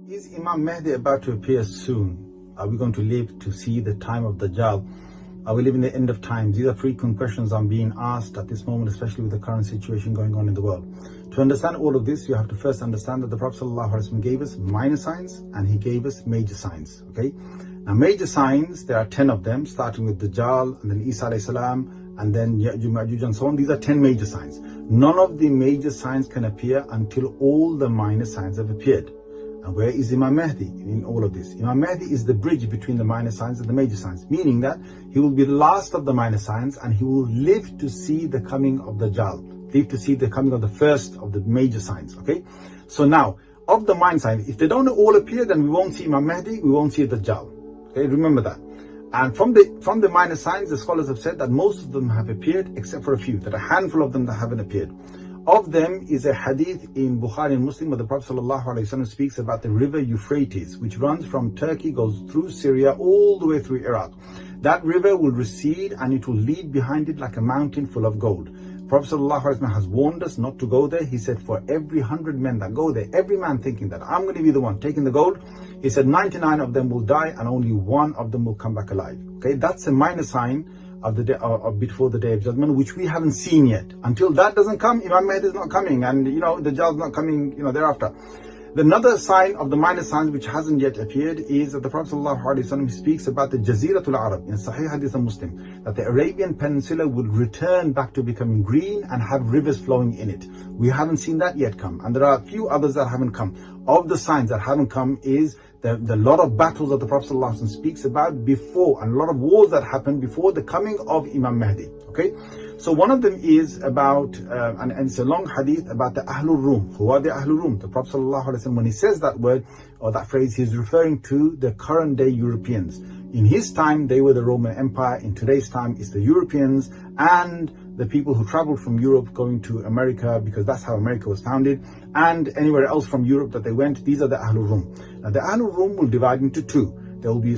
Is Imam Mehdi about to appear soon? Are we going to live to see the time of Dajaal? Are we living the end of times? These are frequent questions I'm being asked at this moment, especially with the current situation going on in the world. To understand all of this, you have to first understand that the Prophet ﷺ gave us minor signs and he gave us major signs. Okay? Now, major signs, there are 10 of them, starting with Dajaal and then Isa alayhi salam, and then Ya'juj, Ma'juj, and so on. These are 10 major signs. None of the major signs can appear until all the minor signs have appeared. And where is Imam Mehdi in all of this? Imam Mehdi is the bridge between the minor signs and the major signs, meaning that he will be the last of the minor signs and he will live to see the coming of Dajaal, live to see the coming of the first of the major signs. Okay, so now of the minor signs, if they don't all appear, then we won't see Imam Mehdi, we won't see Dajaal. Okay, remember that. And from the minor signs, the scholars have said that most of them have appeared except for a few, that a handful of them that haven't appeared. Of them is a hadith in Bukhari and Muslim where the Prophet ﷺ speaks about the river Euphrates, which runs from Turkey, goes through Syria, all the way through Iraq. That river will recede and it will leave behind it like a mountain full of gold. Prophet ﷺ has warned us not to go there. He said for every 100 men that go there, every man thinking that I'm going to be the one taking the gold, he said 99 of them will die and only one of them will come back alive. Okay, that's a minor sign of the day, before the day of judgment, which we haven't seen yet. Until that doesn't come, Imam Mehdi is not coming, and the Dajaal is not coming, thereafter. Another sign of the minor signs which hasn't yet appeared is that the Prophet ﷺ speaks about the Jaziratul Arab in Sahih Hadith and Muslim, that the Arabian Peninsula will return back to becoming green and have rivers flowing in it. We haven't seen that yet come, and there are a few others that haven't come. Of the signs that haven't come is the lot of battles that the Prophet ﷺ speaks about before, and a lot of wars that happened before the coming of Imam Mehdi. Okay, so one of them is about, and it's a long hadith about the Ahlul Rum. Who are the Ahlul Rum? The Prophet ﷺ, when he says that word or that phrase, he's referring to the current day Europeans. In his time, they were the Roman Empire. In today's time, it's the Europeans and the people who traveled from Europe going to America, because that's how America was founded, and anywhere else from Europe that they went. These are the Ahlul Rum. Now, the Ahlul Rum will divide into two. There'll be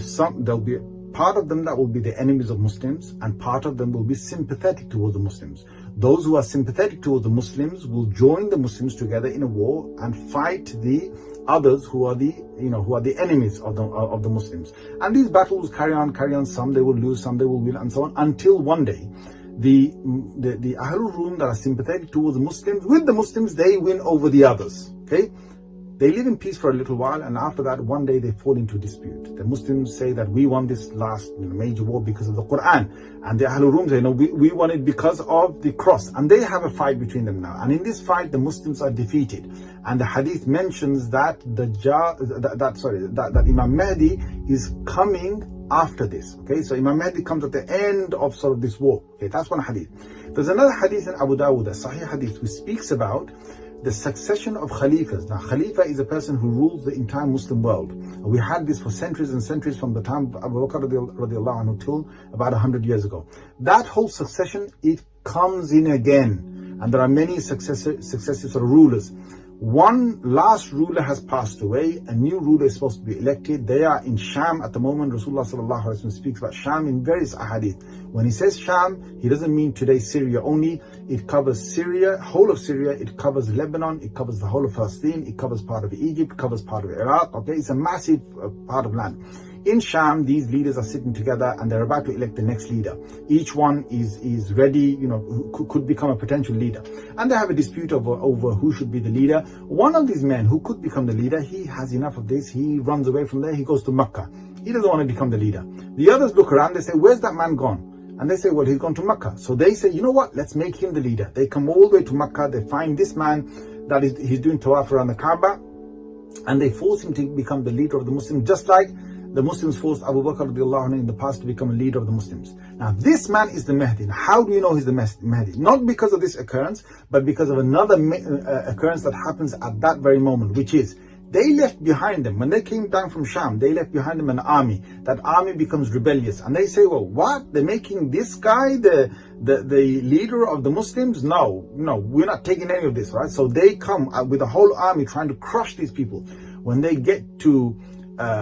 part of them that will be the enemies of Muslims, and part of them will be sympathetic towards the Muslims. Those who are sympathetic towards the Muslims will join the Muslims together in a war and fight the others who are the enemies of the Muslims. And these battles carry on. Some they will lose, some they will win, and so on, until one day the Ahlul Rum that are sympathetic towards the Muslims, with the Muslims, they win over the others. Okay, they live in peace for a little while, and after that, one day they fall into dispute. The Muslims say that we won this last major war because of the Quran, and the Ahlul Rum say no, we won it because of the cross, and they have a fight between them now. And in this fight, the Muslims are defeated, and the hadith mentions that that Imam Mehdi is coming after this. Okay, so Imam Mehdi comes at the end of sort of this war. Okay, that's one hadith. There's another hadith in Abu Dawud, a Sahih hadith, which speaks about the succession of Khalifas. Now, Khalifa is a person who rules the entire Muslim world. We had this for centuries and centuries, from the time of Abu Bakr radiallahu anhu till about 100 years ago. That whole succession, it comes in again, and there are many successive rulers. One last ruler has passed away, a new ruler is supposed to be elected. They are in Sham at the moment. Rasulullah sallallahu alaihi wasallam speaks about Sham in various ahadith. When he says Sham, he doesn't mean today Syria only. It covers Syria, whole of Syria, it covers Lebanon, it covers the whole of Palestine, it covers part of Egypt, it covers part of Iraq. Okay, it's a massive part of land. In Sham, these leaders are sitting together and they're about to elect the next leader. Each one is ready, who could become a potential leader. And they have a dispute over who should be the leader. One of these men who could become the leader, he has enough of this. He runs away from there. He goes to Mecca. He doesn't want to become the leader. The others look around. They say, where's that man gone? And they say, well, he's gone to Mecca. So they say, you know what? Let's make him the leader. They come all the way to Mecca. They find this man he's doing tawaf around the Kaaba. And they force him to become the leader of the Muslims, just like the Muslims forced Abu Bakr radiallahu anhu in the past to become a leader of the Muslims. Now, this man is the Mehdi. Now, how do you know he's the Mehdi? Not because of this occurrence, but because of another occurrence that happens at that very moment, which is, they left behind them, when they came down from Sham, they left behind them an army. That army becomes rebellious. And they say, well, what? They're making this guy the leader of the Muslims? No, we're not taking any of this, right? So they come with a whole army trying to crush these people. When they get to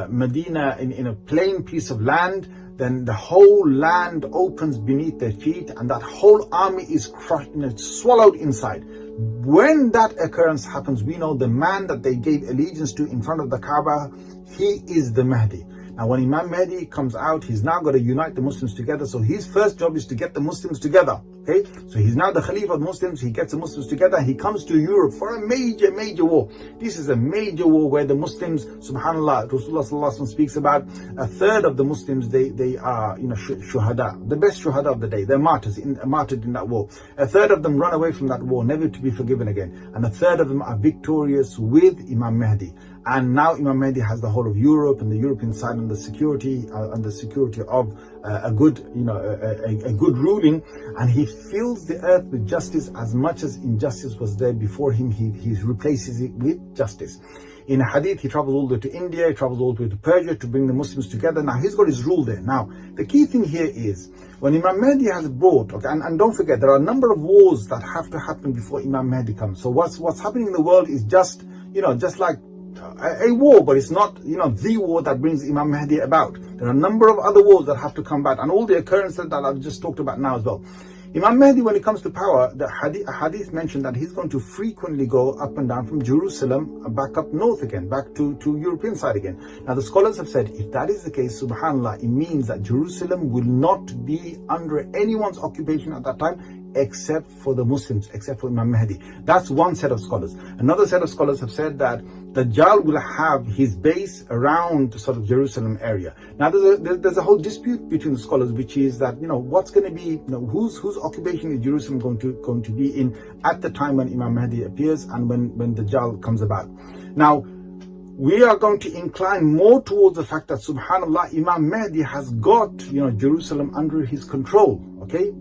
Medina in a plain piece of land, then the whole land opens beneath their feet and that whole army is crushed, swallowed inside. When that occurrence happens, we know the man that they gave allegiance to in front of the Kaaba, he is the Mahdi. Now when Imam Mehdi comes out, he's now got to unite the Muslims together. So his first job is to get the Muslims together. Okay, so he's now the Khalifa of the Muslims. He gets the Muslims together. He comes to Europe for a major war. This is a major war where the Muslims, subhanallah, Rasulullah sallallahu alaihi wasallam speaks about a third of the Muslims, they are, shuhada, the best shuhada of the day. They're martyrs, martyred in that war. A third of them run away from that war, never to be forgiven again. And a third of them are victorious with Imam Mehdi. And now Imam Mehdi has the whole of Europe and the European side and the security of a good ruling, and he fills the earth with justice. As much as injustice was there before him, he replaces it with justice. In a hadith, he travels all the way to India, he travels all the way to Persia to bring the Muslims together. Now he's got his rule there. Now the key thing here is when Imam Mehdi has brought, and don't forget, there are a number of wars that have to happen before Imam Mehdi comes. So what's happening in the world is just like a war, but it's not the war that brings Imam Mahdi about. There are a number of other wars that have to come back, and all the occurrences that I've just talked about now as well. Imam Mahdi, when it comes to power, the hadith mentioned that he's going to frequently go up and down from Jerusalem back up north again, back to European side again. Now the scholars have said if that is the case, subhanallah, it means that Jerusalem will not be under anyone's occupation at that time except for the Muslims, except for Imam Mahdi. That's one set of scholars. Another set of scholars have said that Dajaal will have his base around the sort of Jerusalem area. Now there's a whole dispute between the scholars, which is that what's going to be, whose occupation is Jerusalem going to be in at the time when Imam Mahdi appears and when Dajaal comes about. Now we are going to incline more towards the fact that subhanallah, Imam Mahdi has got Jerusalem under his control. Okay,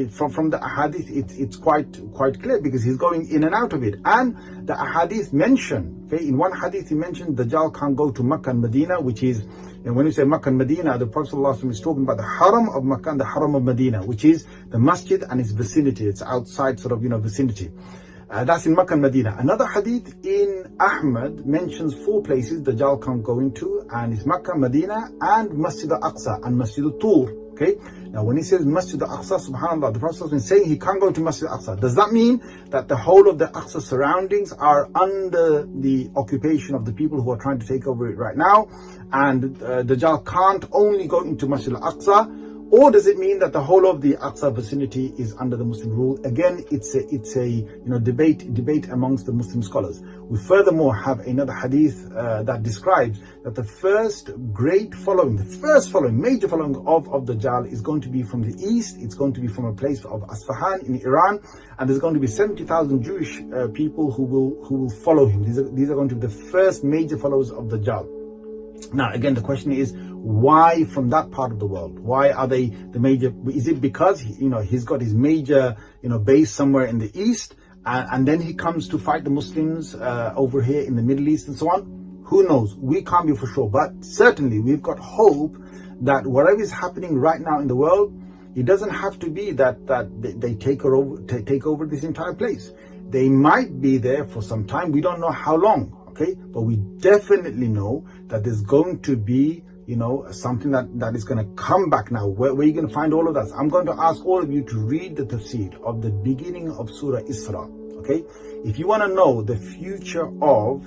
from the ahadith, it's quite clear because he's going in and out of it. And the ahadith mention, okay, in one hadith he mentioned Dajaal can't go to Makkah and Medina, which is, when you say Makkah and Medina, the Prophet ﷺ is talking about the Haram of Makkah and the Haram of Medina, which is the masjid and its vicinity. It's outside sort of vicinity. That's in Makkah and Medina. Another hadith in Ahmad mentions 4 places Dajaal can't go into, and it's Makkah, Medina, and Masjid al-Aqsa and Masjid al-Tur. Okay, now when he says Masjid al-Aqsa, subhanallah, the Prophet is saying he can't go to Masjid al-Aqsa. Does that mean that the whole of the Aqsa surroundings are under the occupation of the people who are trying to take over it right now, and Dajaal can't only go into Masjid al-Aqsa? Or does it mean that the whole of the Aqsa vicinity is under the Muslim rule? Again, it's a debate amongst the Muslim scholars. We furthermore have another hadith that describes that the first major following of Dajaal is going to be from the east. It's going to be from a place of Asfahan in Iran, and there's going to be 70,000 Jewish people who will follow him. These are going to be the first major followers of Dajaal. Now, again, the question is, why from that part of the world? Why are they the major? Is it because he's got his major base somewhere in the east, and then he comes to fight the Muslims over here in the Middle East and so on? Who knows? We can't be for sure, but certainly we've got hope that whatever is happening right now in the world, it doesn't have to be that they take over this entire place. They might be there for some time. We don't know how long. Okay, but we definitely know that there's going to be, something that is going to come back now. Where are you going to find all of that? I'm going to ask all of you to read the tafsir of the beginning of Surah Isra. Okay, if you want to know the future of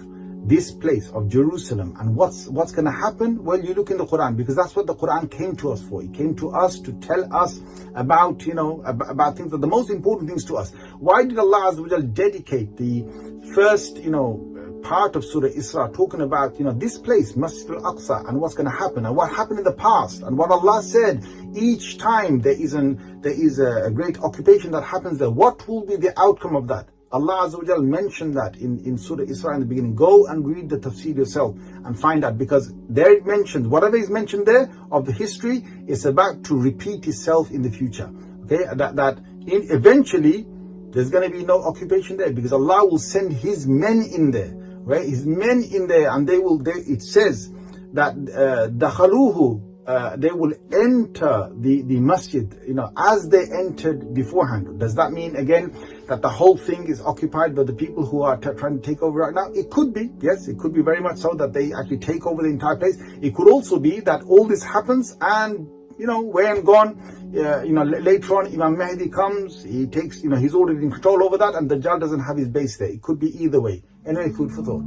this place of Jerusalem and what's going to happen, well, you look in the Quran, because that's what the Quran came to us for. It came to us to tell us about about things, that the most important things to us. Why did Allah Azza wa Jal dedicate the first part of Surah Isra talking about this place, Masjid al-Aqsa, and what's going to happen and what happened in the past and what Allah said each time there is a great occupation that happens there? What will be the outcome of that? Allah Azza wa Jal mentioned that in Surah Isra in the beginning. Go and read the tafsir yourself and find out, because there it mentions, whatever is mentioned there of the history is about to repeat itself in the future. Okay, eventually there's going to be no occupation there, because Allah will send His men in there, right? His men in there, and it says that dakhaluhu, they will enter the masjid, as they entered beforehand. Does that mean again that the whole thing is occupied by the people who are trying to take over right now? It could be, yes, it could be very much so that they actually take over the entire place. It could also be that all this happens and way and gone. Later on, Imam Mehdi comes, he takes, he's already in control over that, and Dajjal doesn't have his base there. It could be either way. Anyway, food for thought.